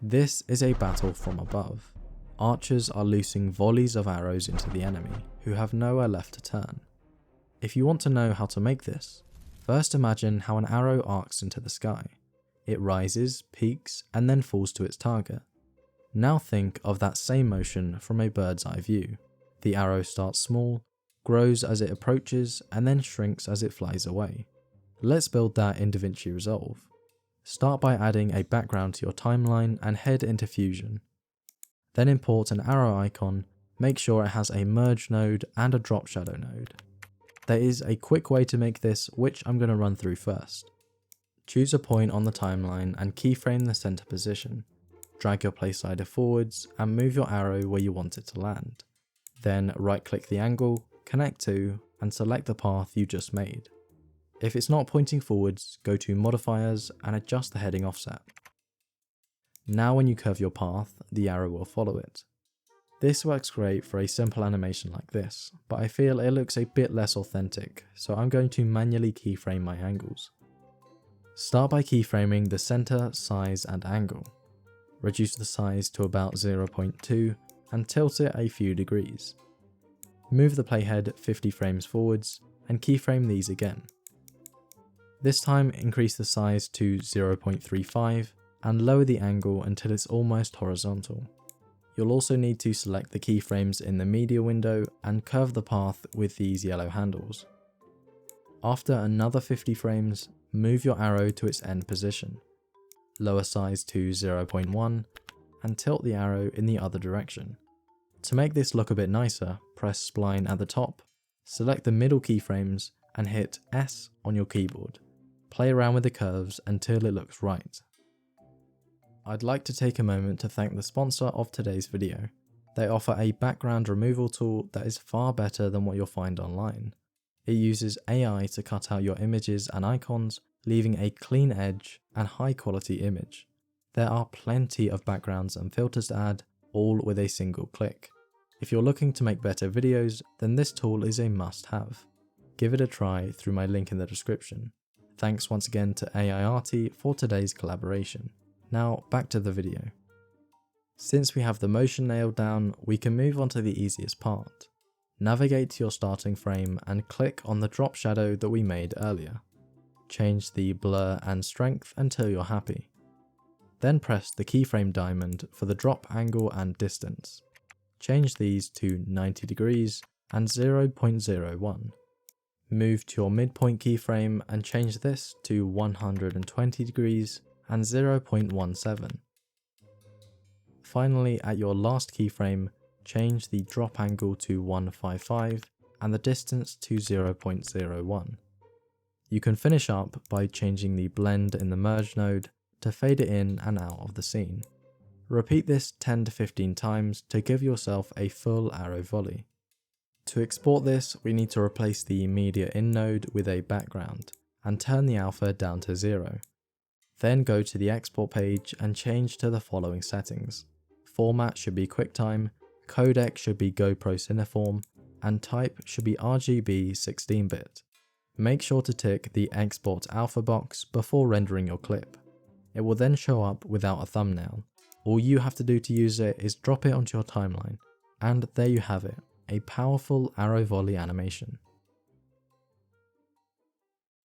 This is a battle from above. Archers are loosing volleys of arrows into the enemy, who have nowhere left to turn. If you want to know how to make this, first imagine how an arrow arcs into the sky. It rises, peaks, and then falls to its target. Now think of that same motion from a bird's eye view. The arrow starts small, grows as it approaches, and then shrinks as it flies away. Let's build that in Davinci Resolve. Start by adding a background to your timeline and head into Fusion. Then import an arrow icon, make sure it has a merge node and a drop shadow node. There is a quick way to make this, which I'm going to run through first. Choose a point on the timeline and keyframe the center position. Drag your placeholder forwards and move your arrow where you want it to land. Then right click the angle, connect to, and select the path you just made. If it's not pointing forwards, go to modifiers and adjust the heading offset. Now when you curve your path, the arrow will follow it. This works great for a simple animation like this, but I feel it looks a bit less authentic, so I'm going to manually keyframe my angles. Start by keyframing the center, size, and angle. Reduce the size to about 0.2 and tilt it a few degrees. Move the playhead 50 frames forwards and keyframe these again. This time increase the size to 0.35 and lower the angle until it's almost horizontal. You'll also need to select the keyframes in the media window and curve the path with these yellow handles. After another 50 frames, move your arrow to its end position. Lower size to 0.1 and tilt the arrow in the other direction. To make this look a bit nicer, press spline at the top, select the middle keyframes and hit S on your keyboard. Play around with the curves until it looks right. I'd like to take a moment to thank the sponsor of today's video. They offer a background removal tool that is far better than what you'll find online. It uses AI to cut out your images and icons, leaving a clean edge and high quality image. There are plenty of backgrounds and filters to add, all with a single click. If you're looking to make better videos, then this tool is a must-have. Give it a try through my link in the description. Thanks once again to AIarty for today's collaboration. Now back to the video. Since we have the motion nailed down, we can move on to the easiest part. Navigate to your starting frame and click on the drop shadow that we made earlier. Change the blur and strength until you're happy. Then press the keyframe diamond for the drop angle and distance. Change these to 90 degrees and 0.01. Move to your midpoint keyframe and change this to 120 degrees and 0.17. Finally, at your last keyframe, change the drop angle to 155 and the distance to 0.01. You can finish up by changing the blend in the merge node to fade it in and out of the scene. Repeat this 10 to 15 times to give yourself a full arrow volley. To export this, we need to replace the media in node with a background and turn the alpha down to 0. Then go to the export page and change to the following settings. Format should be QuickTime, codec should be GoPro Cineform, and type should be RGB 16-bit. Make sure to tick the export alpha box before rendering your clip. It will then show up without a thumbnail. All you have to do to use it is drop it onto your timeline. And there you have it, a powerful arrow volley animation.